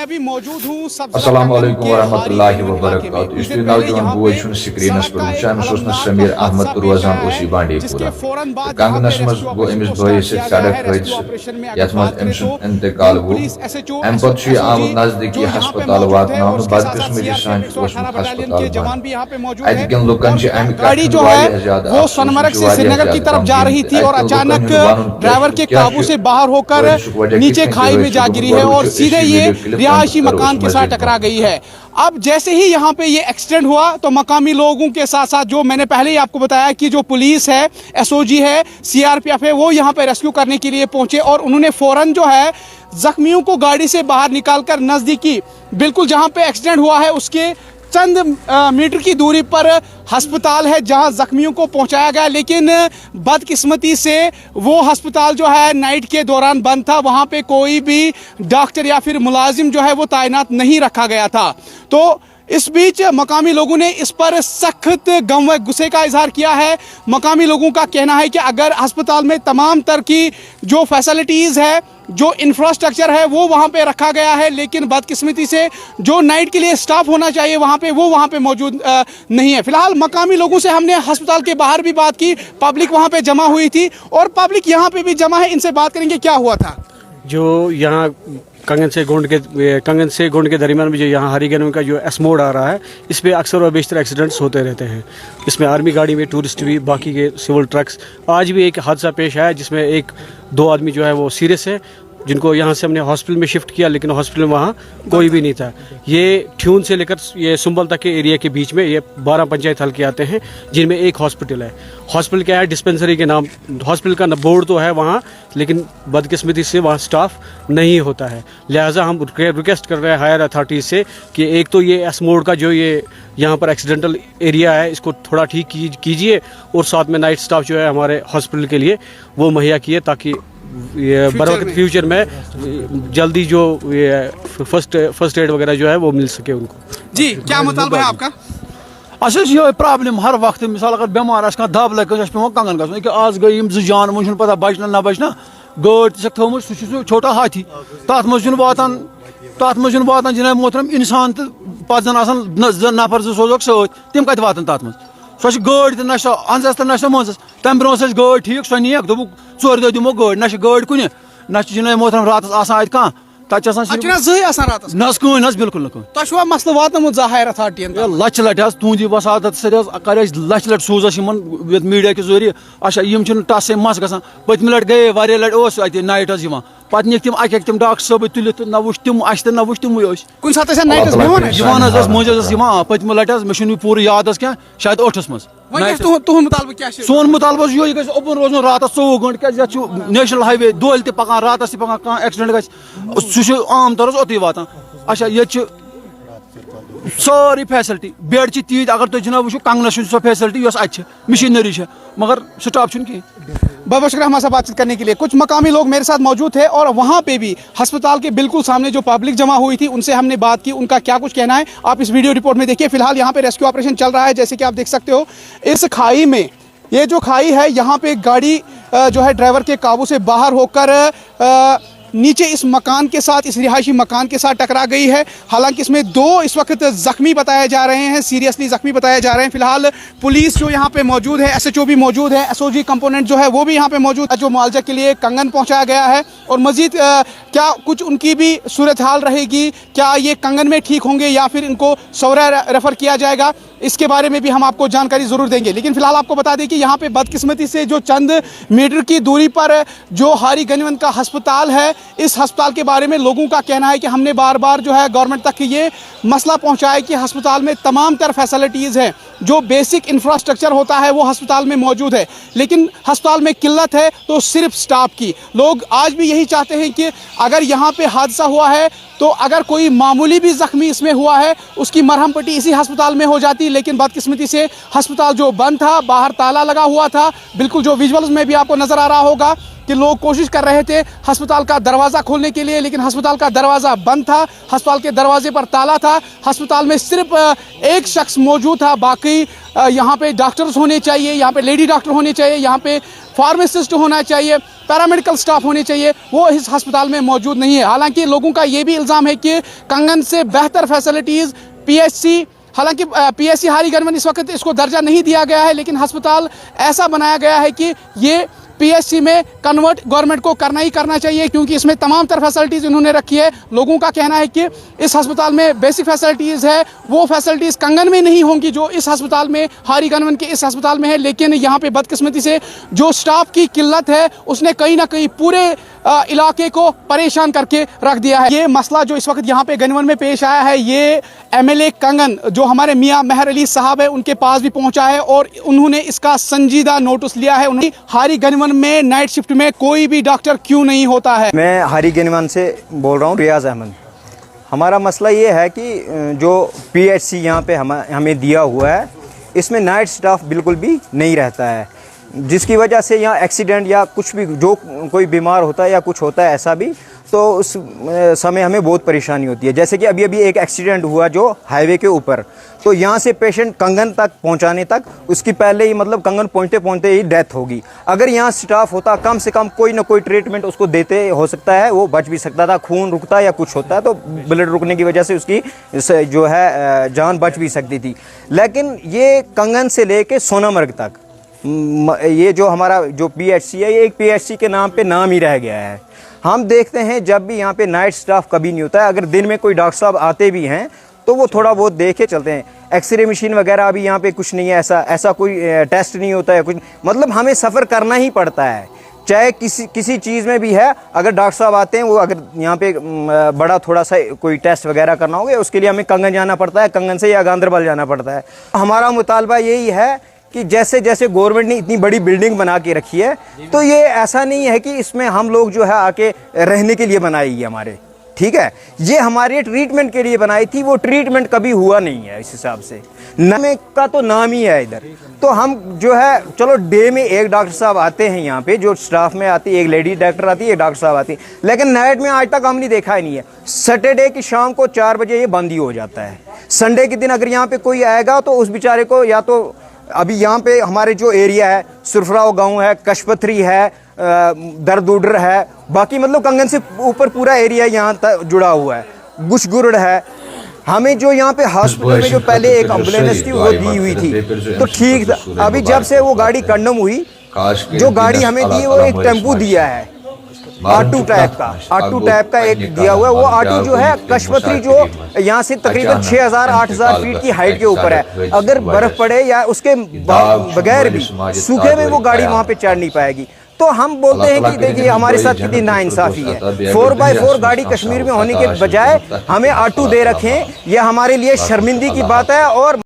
अभी मौजूद हूँ अस्सलाम वालेकुम वरहमतुल्लाहि वबरकातुहू। इस नौजवान बोझ स्क्रीनस पर वुचान समीर अहमद रोजान बांडी पूरा कंगनस मज गो अमिस भैस सड़क हादसा यथ मज अम सुंद इंतकाल गो अम पे आमुत नजदीकी हस्पताल वातन बदकिस्मती सान हस्पताल बंद अतकन लुकन गाड़ी जो है वो सोनमर्ग से श्रीनगर की तरफ जा रही थी और अचानक ड्राइवर के काबू से बाहर होकर नीचे खाई में जा गिरी है और सीधे ये रिहायशी मकान के साथ टकरा गई है। अब जैसे ही यहाँ पे ये एक्सीडेंट हुआ तो मकामी लोगों के साथ साथ जो मैंने पहले ही आपको बताया कि जो पुलिस है, एसओजी है, सीआरपीएफ है, वो यहाँ पे रेस्क्यू करने के लिए पहुंचे और उन्होंने फौरन जो है जख्मियों को गाड़ी से बाहर निकालकर नजदीकी बिल्कुल जहाँ पे एक्सीडेंट हुआ है उसके चंद मीटर की दूरी पर अस्पताल है जहां जख्मियों को पहुंचाया गया, लेकिन बदकिस्मती से वो अस्पताल जो है नाइट के दौरान बंद था। वहां पे कोई भी डॉक्टर या फिर मुलाजिम जो है वो तैनात नहीं रखा गया था। तो इस बीच मकामी लोगों ने इस पर सख्त गम व गुस्से का इजहार किया है। मकामी लोगों का कहना है कि अगर अस्पताल में तमाम तरह की जो फैसिलिटीज़ है, जो इंफ्रास्ट्रक्चर है वो वहाँ पे रखा गया है, लेकिन बदकिस्मती से जो नाइट के लिए स्टाफ होना चाहिए वहाँ पे वो वहाँ पे मौजूद नहीं है। फिलहाल मकामी लोगों से हमने अस्पताल के बाहर भी बात की, पब्लिक वहाँ पे जमा हुई थी और पब्लिक यहाँ पे भी जमा है। इनसे बात करेंगे क्या हुआ था। जो यहाँ कंगन से गोंड के दरमियान में जो यहाँ हरिगन का जो एस मोड आ रहा है, इस पे अक्सर और बेशतर एक्सीडेंट्स होते रहते हैं। इसमें आर्मी गाड़ी में टूरिस्ट भी, बाकी के सिविल ट्रक्स। आज भी एक हादसा पेश आया जिसमें दो आदमी जो है वो सीरियस है, जिनको यहाँ से हमने हॉस्पिटल में शिफ्ट किया, लेकिन हॉस्पिटल में वहाँ कोई भी नहीं था। ये ठ्यून से लेकर ये सुंबल तक के एरिया के बीच में ये 12 पंचायत हल्के आते हैं जिनमें एक हॉस्पिटल है। हॉस्पिटल क्या है, डिस्पेंसरी के नाम। हॉस्पिटल का बोर्ड तो है वहाँ, लेकिन बदकिस्मती से वहाँ स्टाफ नहीं होता है। लिहाजा हम रिक्वेस्ट कर रहे हैं हायर अथॉरिटीज़ से कि एक तो ये एस मोड का जो ये यहाँ पर एक्सीडेंटल एरिया है इसको थोड़ा ठीक कीजिए और साथ में नाइट स्टाफ जो है हमारे हॉस्पिटल के लिए वो मुहैया किए, ताकि ये बरवक्त फ्यूचर में जल्दी जो ये फर्स्ट एड वगैरह जो है वो मिल सके उनको। जी क्या मुतालबा है आपका? असल ये प्रॉब्लम हर वक्त मिसाल अगर बेमार आस दब लग पे कंगन गन कि आज गई जान वो पता बचना ना बचना गाड़ थोमुत सह छोटा हाथी तथ मज वातान जनाब मोहतरम इंसान तो पे जन नफर सोजोक सत तम कत वातन तथ मज सो गाड़ तो ना अंजस तो ना मंजस तम ब्रो गाड़ ठीक सो नीक दोप 4 दह दिमो गाड़ ना गाड़ कुन ना जनाब मोहतरम रात आसान अत रात ना बिल्कुल तुम मसल वातमुत हायर अथॉरिटी लच लट तुंद वसादत कर लच लट सूजस मीडिया के जरिए अच्छा टस मस ग पतम लट गए वारिया लट नाइट पे निक तम अक तम डॉक्टर सब तुलित ना वो तम अ ना वो तम पतम लट मे पूरे याद क्या शायद 8 मज सोन मुतालबा ये ओपन रोजन रात 24 घंटे नेशनल हाईवे दोल तकान रात तकान एक्सीडेंट गह आम तौर ओत वातान। अच्छा ये सारी फैसिलिटी बेड तीत अगर तुम जनाब वो कंगनस सो फैसिलिटी अत मशीनरी मगर स्टाफ कहीं। बहुत बहुत शुक्रिया हमारे साथ बातचीत करने के लिए। कुछ मकामी लोग मेरे साथ मौजूद थे और वहाँ पे भी अस्पताल के बिल्कुल सामने जो पब्लिक जमा हुई थी उनसे हमने बात की, उनका क्या कुछ कहना है आप इस वीडियो रिपोर्ट में देखिए। फिलहाल यहाँ पे रेस्क्यू ऑपरेशन चल रहा है, जैसे कि आप देख सकते हो इस खाई में, ये जो खाई है यहाँ पे गाड़ी जो है ड्राइवर के काबू से बाहर होकर नीचे इस मकान के साथ, इस रिहायशी मकान के साथ टकरा गई है। हालांकि इसमें 2 इस वक्त जख्मी बताए जा रहे हैं, सीरियसली जख्मी बताए जा रहे हैं। फिलहाल पुलिस जो यहाँ पे मौजूद है, एसएचओ भी मौजूद है, एसओजी कंपोनेंट जो है वो भी यहाँ पे मौजूद है, जो मुआवजा के लिए कंगन पहुँचाया गया है। और मजीद क्या कुछ उनकी भी सूरत हाल रहेगी, क्या ये कंगन में ठीक होंगे या फिर इनको सौरा रेफर किया जाएगा, इसके बारे में भी हम आपको जानकारी ज़रूर देंगे। लेकिन फिलहाल आपको बता दें कि यहाँ पे बदकिस्मती से जो चंद मीटर की दूरी पर जो हारी गंजवंत का अस्पताल है, इस अस्पताल के बारे में लोगों का कहना है कि हमने बार बार जो है गवर्नमेंट तक ये मसला पहुँचाया कि अस्पताल में तमाम तरह फैसिलिटीज़ हैं, जो बेसिक इंफ्रास्ट्रक्चर होता है वो अस्पताल में मौजूद है, लेकिन अस्पताल में किल्लत है तो सिर्फ स्टाफ की। लोग आज भी यही चाहते हैं कि अगर यहाँ पे हादसा हुआ है तो अगर कोई मामूली भी जख्मी इसमें हुआ है उसकी मरहम पट्टी इसी अस्पताल में हो जाती, लेकिन बदकिस्मती से अस्पताल जो बंद था, बाहर ताला लगा हुआ था, बिल्कुल जो विजुअल्स में भी आपको नज़र आ रहा होगा कि लोग कोशिश कर रहे थे अस्पताल का दरवाज़ा खोलने के लिए, लेकिन अस्पताल का दरवाज़ा बंद था, अस्पताल के दरवाजे पर ताला था। अस्पताल में सिर्फ एक शख्स मौजूद था, बाकी यहाँ पे डॉक्टर्स होने चाहिए, यहाँ पे लेडी डॉक्टर होने चाहिए, यहाँ पे फार्मासिस्ट होना चाहिए, पैरामेडिकल स्टाफ होने चाहिए, वो इस अस्पताल में मौजूद नहीं है। हालांकि लोगों का ये भी इल्ज़ाम है कि कंगन से बेहतर फैसिलिटीज़ पीएचसी, हालांकि पीएचसी हारी गनवन इस वक्त इसको दर्जा नहीं दिया गया है, लेकिन अस्पताल ऐसा बनाया गया है कि ये पीएचसी में कन्वर्ट गवर्नमेंट को करना ही करना चाहिए, क्योंकि इसमें तमाम तर फैसिलिटीज़ इन्होंने रखी है। लोगों का कहना है कि इस अस्पताल में बेसिक फैसिलिटीज़ है, वो फैसिलिटीज़ कंगन में नहीं होंगी जो इस अस्पताल में, हारी गनवन के इस अस्पताल में है। लेकिन यहाँ पे बदकिस्मती से जो स्टाफ की किल्लत है उसने कहीं ना कहीं पूरे इलाके को परेशान करके रख दिया है। ये मसला जो इस वक्त यहाँ पे गनवन में पेश आया है, ये एमएलए कंगन जो हमारे मियां मेहर अली साहब है उनके पास भी पहुंचा है और उन्होंने इसका संजीदा नोटिस लिया है। उन्हें हारी गनवन में नाइट शिफ्ट में कोई भी डॉक्टर क्यों नहीं होता है। मैं हारी गनवन से बोल रहा हूँ, रियाज अहमद। हमारा मसला ये है कि जो पीएचसी यहाँ पे हमें दिया हुआ है, इसमें नाइट स्टाफ बिल्कुल भी नहीं रहता है, जिसकी वजह से यहाँ एक्सीडेंट या कुछ भी, जो कोई बीमार होता है या कुछ होता है ऐसा भी, तो उस समय हमें बहुत परेशानी होती है। जैसे कि अभी एक एक्सीडेंट हुआ जो हाईवे के ऊपर, तो यहाँ से पेशेंट कंगन तक पहुँचाने तक उसकी पहले ही मतलब कंगन पहुँचते पहुँचते ही डेथ होगी। अगर यहाँ स्टाफ होता, कम से कम कोई ना कोई ट्रीटमेंट उसको देते, हो सकता है वो बच भी सकता था। खून रुकता या कुछ होता है तो ब्लड रुकने की वजह से उसकी जो है जान बच भी सकती थी। लेकिन ये कंगन से लेके सोनामर्ग तक ये जो हमारा जो पीएचसी है, ये एक पीएचसी के नाम पे नाम ही रह गया है। हम देखते हैं जब भी यहाँ पे नाइट स्टाफ कभी नहीं होता है। अगर दिन में कोई डॉक्टर साहब आते भी हैं तो वो थोड़ा बहुत देख के चलते हैं। एक्सरे मशीन वगैरह अभी यहाँ पे कुछ नहीं है, ऐसा कोई टेस्ट नहीं होता है कुछ, मतलब हमें सफ़र करना ही पड़ता है। चाहे किसी चीज़ में भी है, अगर डॉक्टर साहब आते हैं, वो अगर यहाँ पे बड़ा थोड़ा सा कोई टेस्ट वगैरह करना होगा, उसके लिए हमें कंगन जाना पड़ता है, कंगन से या गांधरबल जाना पड़ता है। हमारा मुतालबा यही है कि जैसे जैसे गवर्नमेंट ने इतनी बड़ी बिल्डिंग बना के रखी है, तो ये ऐसा नहीं है कि इसमें हम लोग जो है आके रहने के लिए बनाई है हमारे, ठीक है। ये हमारे ट्रीटमेंट के लिए बनाई थी, वो ट्रीटमेंट कभी हुआ नहीं है इस हिसाब से। नाम का तो नाम ही है इधर। तो हम जो है, चलो डे में एक डॉक्टर साहब आते हैं यहाँ पे, जो स्टाफ में आती है, एक लेडी डॉक्टर आती है, एक डॉक्टर साहब आती है, लेकिन नाइट में आज तक हमने देखा ही नहीं है। सैटरडे की शाम को 4 बजे ये बंद ही हो जाता है। संडे के दिन अगर यहाँ पे कोई आएगा तो उस बेचारे को, या तो अभी यहाँ पे हमारे जो एरिया है, सुरफराव गांव है, कशपथरी है, दरदुडर है, बाकी मतलब कंगन से ऊपर पूरा एरिया यहाँ तक जुड़ा हुआ है, गुशगुरड है। हमें जो यहाँ पे हॉस्पिटल में जो पहले एक एम्बुलेंस थी वो दी हुई थी, तो ठीक था। अभी जब से वो गाड़ी कंडम हुई, जो गाड़ी हमें दी वो एक टेम्पू दिया है, आटू टाइप का एक दिया हुआ है। वो आटू जो है कशपथरी, जो यहाँ से तकरीबन 6000-8000 फीट की हाइट के ऊपर है। अगर बर्फ पड़े या उसके बगैर भी सूखे में वो गाड़ी वहाँ पे चढ़ नहीं पाएगी। तो हम बोलते हैं कि देखिए हमारे साथ कितनी नाइंसाफी है। 4x4 गाड़ी कश्मीर में होने के बजाय हमें आटू दे रखें, यह हमारे लिए शर्मिंदगी की बात है। और